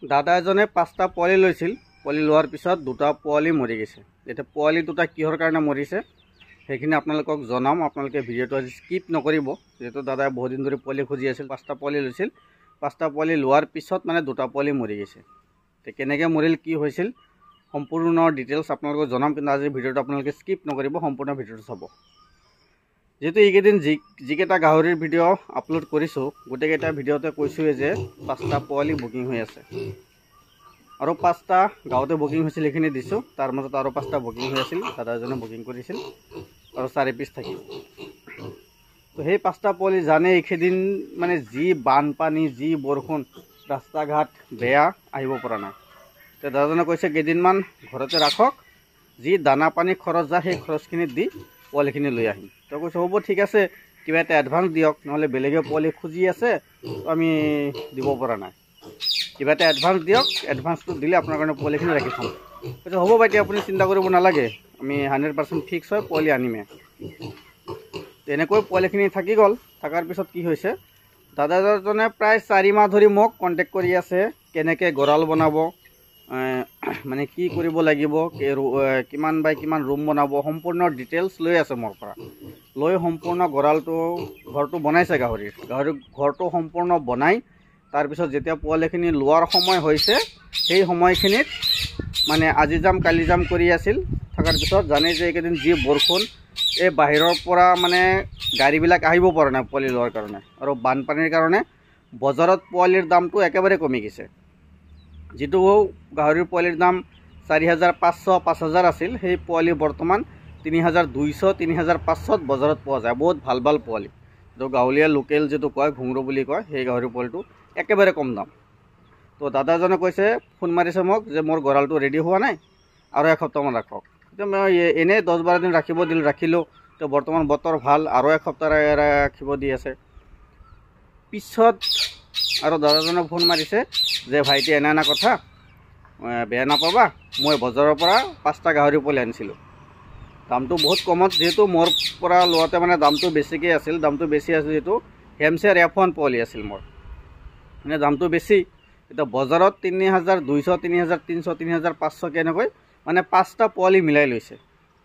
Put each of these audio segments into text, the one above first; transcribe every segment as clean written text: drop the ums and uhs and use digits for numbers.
দাদা এজনে 5টা পোৱালি লৈছিল। পোৱালি লোৱাৰ পিছত 2টা পোৱালি মৰি গৈছে। এতিয়া পোৱালি 2টা কিহৰ কাৰণে মৰিছে সেইখিনি আপোনালোকক জনাম। আপোনালোকে ভিডিঅ'টো আজি স্কিপ নকৰিব, যেহেতু দাদাই বহুত দিন ধৰি পোৱালি খুজি আছিল। 5টা পোৱালি লৈছিল। 5টা পোৱালি লোৱাৰ পিছত মানে 2টা পোৱালি মৰি গৈছে। তো কেনেকৈ মৰিল, কি হৈছিল, সম্পূৰ্ণ ডিটেইলছ আপোনালোকক জনাম। কিন্তু আজি ভিডিঅ'টো আপোনালোকে স্কিপ নকৰিব, সম্পূৰ্ণ ভিডিঅ'টো চাব। যেহেতু এইকেইদিন যিকেইটা গাহৰিৰ ভিডিঅ' আপলোড কৰিছোঁ, গোটেইকেইটা ভিডিঅ'তে কৈছোঁৱে যে 5টা পোৱালি বুকিং হৈ আছে। আৰু 5টা গাঁৱতে বুকিং হৈছিল, সেইখিনি দিছোঁ। তাৰ মাজত আৰু 5টা বুকিং হৈ আছিল, দাদা এজনে বুকিং কৰিছিল, আৰু 4 পিচ থাকিল। তো সেই 5টা পোৱালি জানে এইকেইদিন মানে যি বানপানী, যি বৰষুণ, ৰাস্তা ঘাট বেয়া, আহিব পৰা নাই। তো দাদাজনে কৈছে কেইদিনমান ঘৰতে ৰাখক, যি দানা পানী খৰচ যায় সেই খৰচখিনি দি পোৱালিখিনি লৈ আহিম। তো কৈছে হ'ব ঠিক আছে, কিবা এটা এডভান্স দিয়ক, নহ'লে বেলেগে পোৱালি খুজি আছে, আমি দিব পৰা নাই। কিবা এটা এডভান্স দিয়ক, এডভান্সটো দিলে আপোনাৰ কাৰণে পোৱালিখিনি ৰাখি থ'ম। কৈছে হ'ব বাইদেউ, আপুনি চিন্তা কৰিব নালাগে, আমি 100% ফিক্স হয় পোৱালি আনিমে। তেনেকৈ পোৱালিখিনি থাকি গ'ল। থকাৰ পিছত কি হৈছে, দাদাজনে প্ৰায় 4 মাহ ধৰি মোক কণ্টেক্ট কৰি আছে, কেনেকৈ গঁৰাল বনাব, মানে কি কৰিব লাগিব, কিমান বাই কিমান ৰুম বনাব, সম্পূৰ্ণ ডিটেইলছ লৈ আছে মোৰ পৰা। লৈ সম্পূৰ্ণ ঘৰটো বনাইছে। গাহৰিৰ ঘৰটো সম্পূৰ্ণ বনাই তাৰপিছত যেতিয়া পোৱালিখিনি লোৱাৰ সময় হৈছে, সেই সময়খিনিত মানে আজি যাম কালি যাম কৰি আছিল। থকাৰ পিছত জানে যে এইকেইদিন যি বৰষুণ, এই বাহিৰৰ পৰা মানে গাড়ীবিলাক আহিব পৰা নাই পোৱালি লোৱাৰ কাৰণে, আৰু বানপানীৰ কাৰণে বজাৰত পোৱালিৰ দামটো একেবাৰে কমি গৈছে। যিটো গাহৰিৰ পোৱালিৰ দাম 4,500 5,000 আছিল, সেই পোৱালি বৰ্তমান 3,200 3,500 বজাৰত পোৱা যায়। বহুত ভাল ভাল পোৱালি, যিটো গাঁৱলীয়া লোকেল যিটো কয় ঘুংৰু বুলি কয়, সেই গাহৰি পোৱালিটো একেবাৰে কম দাম। তো দাদাজনে কৈছে, ফোন মাৰিছে মোক যে মোৰ গঁৰালটো ৰেডি হোৱা নাই, আৰু এসপ্তাহমান ৰাখক। এতিয়া মই এনেই 10-12 দিন ৰাখিব দিলোঁ, ৰাখিলোঁ। তো বৰ্তমান বতৰ ভাল, আৰু এসপ্তাহ ৰাখিব দি আছে। পিছত আৰু দাদাজনে ফোন মাৰিছে যে ভাইটি এনে কথা, বেয়া নাপাবা, মই বজাৰৰ পৰা 5টা গাহৰি পোৱালি আনিছিলোঁ, দামটো বহুত কমত। যিহেতু মোৰ পৰা লোৱাতে মানে দামটো বেছিকৈ আছিল, দামটো বেছি আছিল। যিহেতু হেমচেয়াৰ F1 পোৱালি আছিল মোৰ, মানে দামটো বেছি। এতিয়া বজাৰত 3,200 3,300 3,500 কেনেকৈ মানে 5টা পোৱালি মিলাই লৈছে।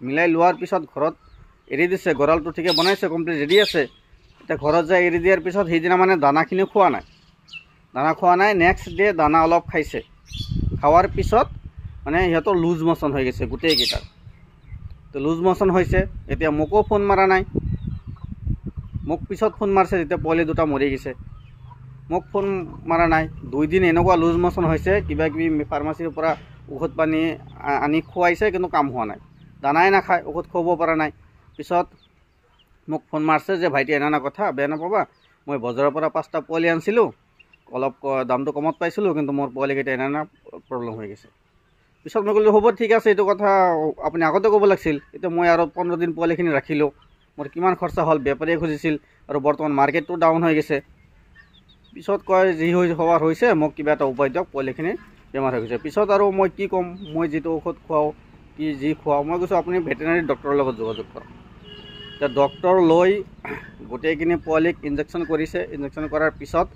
মিলাই লোৱাৰ পিছত ঘৰত এৰি দিছে। গঁৰালটো ঠিকে বনাইছে, কমপ্লিট ৰেডি আছে। এতিয়া ঘৰত যাই এৰি দিয়াৰ পিছত সেইদিনা মানে দানাখিনি খোৱা নাই। নেক্সট ডে দানা অলপ খাইছে। খাৱাৰ পিছত মানে সিহঁতৰ লুজ মোচন হৈ গৈছে গোটেইকেইটাৰ। তো লুজ মোচন হৈছে। এতিয়া মোকো ফোন মাৰা নাই, মোক পিছত ফোন মাৰিছে যেতিয়া পোৱালি 2টা মৰি গৈছে। মোক ফোন মাৰা নাই। 2 দিন এনেকুৱা লুজ মোচন হৈছে, কিবা কিবি ফাৰ্মাচীৰ পৰা ঔষধ পানী আনি খুৱাইছে, কিন্তু কাম হোৱা নাই। দানাই নাখায়, ঔষধ খুৱাব পৰা নাই। পিছত মোক ফোন মাৰিছে যে ভাইটি এনে কথা, বেয়া নাপাবা, মই বজাৰৰ পৰা 5টা পোৱালি আনিছিলোঁ, অলপ দামটো কমত পাইছিলোঁ, কিন্তু মোৰ পোৱালিকেইটা এনে প্ৰব্লেম হৈ গৈছে। পিছত মই ক'লোঁ হ'ব ঠিক আছে, এইটো কথা আপুনি আগতে ক'ব লাগিছিল। এতিয়া মই আৰু 15 দিন পোৱালিখিনি ৰাখিলোঁ, মোৰ কিমান খৰচা হ'ল, বেপাৰীয়ে খুজিছিল, আৰু বৰ্তমান মাৰ্কেটটো ডাউন হৈ গৈছে। পিছত কয় যি হোৱাৰ হৈছে, মোক কিবা এটা উপায় দিয়ক, পোৱালিখিনি বেমাৰ হৈ গৈছে। পিছত আৰু মই কি ক'ম, মই যিটো ঔষধ খুৱাওঁ, যি খুৱাওঁ, মই কৈছোঁ আপুনি ভেটেনাৰী ডক্টৰৰ লগত যোগাযোগ কৰক। এতিয়া ডক্টৰ লৈ গোটেইখিনি পোৱালিক ইনজেকশ্যন কৰিছে। ইনজেকশ্যন কৰাৰ পিছত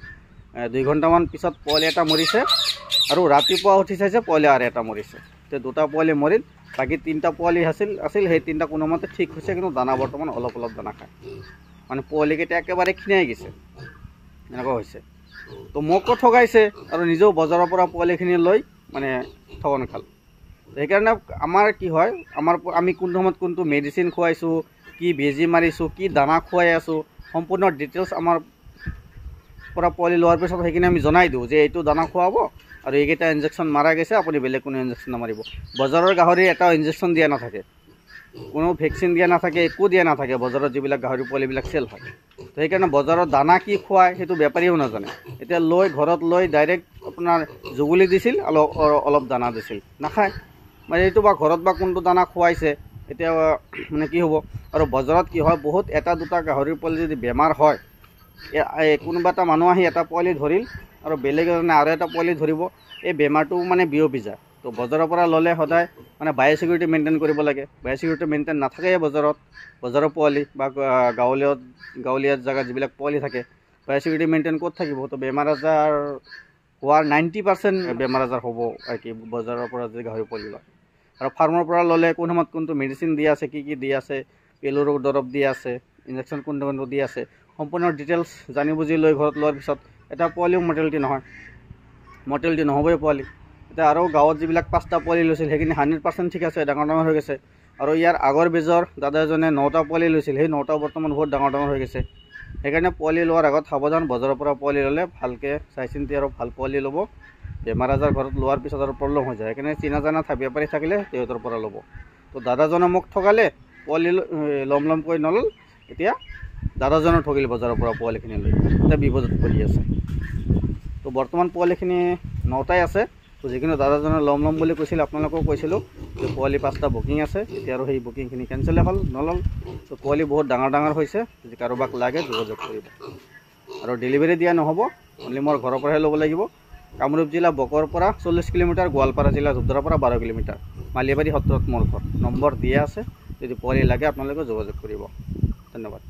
2 ঘণ্টামান পিছত পোৱালি এটা মৰিছে, আৰু ৰাতিপুৱা উঠি চাইছে পোৱালি আৰু এটা মৰিছে। এতিয়া 2টা পোৱালি মৰিল, বাকী 3টা পোৱালি আছিল। সেই 3টা কোনোমতে ঠিক হৈছে, কিন্তু দানা বৰ্তমান অলপ দানা খায়। মানে পোৱালিকেইটা একেবাৰে ক্ষীণাই গৈছে, এনেকুৱা হৈছে। তো মোকো ঠগাইছে, আৰু নিজেও বজাৰৰ পৰা পোৱালিখিনি লৈ মানে ঠগন খালোঁ। সেইকাৰণে আমাৰ কি হয়, আমি কোনটো সময়ত কোনটো মেডিচিন খুৱাইছোঁ, কি বেজি মাৰিছোঁ, কি দানা খুৱাই আছোঁ, সম্পূৰ্ণ ডিটেইলছ আমাৰ পৰা পোৱালি লোৱাৰ পিছত সেইখিনি আমি জনাই দিওঁ যে এইটো দানা খুৱাব, আৰু এইকেইটা ইনজেকশ্যন মাৰা গৈছে, আপুনি বেলেগ কোনো ইনজেকশ্যন নামাৰিব। বজাৰৰ গাহৰি এটা ইনজেকশ্যন দিয়া নাথাকে, কোনো ভেকচিন দিয়া নাথাকে, একো দিয়া নাথাকে বজাৰত যিবিলাক গাহৰি পোৱালিবিলাক চেল হয়। তো সেইকাৰণে বজাৰত দানা কি খুৱায় সেইটো বেপাৰীও নাজানে। এতিয়া ঘৰত লৈ ডাইৰেক্ট আপোনাৰ জুগুলি দিছিল, অলপ দানা দিছিল, নাখায়। মানে এইটো বা ঘৰত বা কোনটো দানা খুৱাইছে, এতিয়া মানে কি হ'ব। আৰু বজাৰত কি হয়, বহুত 1-2টা গাহৰিৰ পোৱালি যদি বেমাৰ হয়, কোনোবা এটা মানুহ আহি এটা পোৱালি ধৰিল, আৰু বেলেগ এজনে আৰু এটা পোৱালি ধৰিব, এই বেমাৰটো মানে বিয়পি যায়। তো বজাৰৰ পৰা ল'লে সদায় মানে বায়'চিকিউৰিটি মেইনটেইন কৰিব লাগে। বায়'চিকিউৰিটি মেইনটেইন নাথাকে বজাৰৰ পোৱালি, বা গাঁৱলীয়া জেগাত যিবিলাক পোৱালি থাকে, বায়'চিকিউৰিটি মেইনটেইন ক'ত থাকিব। তো বেমাৰ আজাৰ হোৱাৰ 90% বেমাৰ আজাৰ হ'ব আৰু কি বজাৰৰ পৰা যদি গাহৰি পোৱালি লয় আৰু ফাৰ্মৰ পৰা ল'লে কোন সময়ত কোনটো মেডিচিন দি আছে কি দি আছে পেলুৰ দৰৱ দি আছে ইনজেকশ্যন কোনটো দি আছে সম্পূৰ্ণ ডিটেইলছ জানি বুজি লৈ ঘৰত লোৱাৰ পিছত এটা পোৱালিও মৰ্টেলিটি নহ'বই পোৱালি এতিয়া আৰু গাঁৱত যিবিলাক 5টা পোৱালি লৈছিল সেইখিনি 100% ঠিক আছে ডাঙৰ হৈ গৈছে আৰু ইয়াৰ আগৰ বেজৰ দাদা এজনে 9টা পোৱালি লৈছিল সেই 9টা বৰ্তমান বহুত ডাঙৰ হৈ গৈছে সেইকাৰণে পোৱালি লোৱাৰ আগত সাৱধান বজাৰৰ পৰা পোৱালি ল'লে ভালকৈ চাই চিন্তি আৰু ভাল পোৱালি ল'ব বেমাৰ আজাৰ ঘৰত লোৱাৰ পিছত আৰু প্ৰব্লেম হৈ যায় সেইকাৰণে চিনা জানা বেপাৰী থাকিলে তেওঁলোকৰ পৰা ল'ব তো দাদাজনে মোক ঠগালে পোৱালি লমকৈ নল'ল এতিয়া দাদাজনে ঠগিল বজাৰৰ পৰা পোৱালিখিনি লৈ এতিয়া বিপদত পৰি আছে তো বৰ্তমান পোৱালিখিনি 9টাই আছে তো যিখিনি দাদাজনে ল'ম বুলি কৈছিল আপোনালোকেও কৈছিলোঁ যে পোৱালি 5টা বুকিং আছে এতিয়া আৰু সেই বুকিংখিনি কেঞ্চেল হ'ল নল'ল তো পোৱালি বহুত ডাঙৰ হৈছে যদি কাৰোবাক লাগে যোগাযোগ কৰিব আৰু ডেলিভাৰী দিয়া নহ'ব অনলি মোৰ ঘৰৰ পৰাহে ল'ব লাগিব কামৰূপ জিলা বকৰ পৰা 40 কিলোমিটাৰ গোৱালপাৰা জিলা ধূপধাৰাৰ পৰা 12 কিলোমিটাৰ মালিয়াবাৰী সত্ৰত মোৰ ঘৰ নম্বৰ দিয়া আছে যদি পোৱালি লাগে আপোনালোকে যোগাযোগ কৰিব ধন্যবাদ।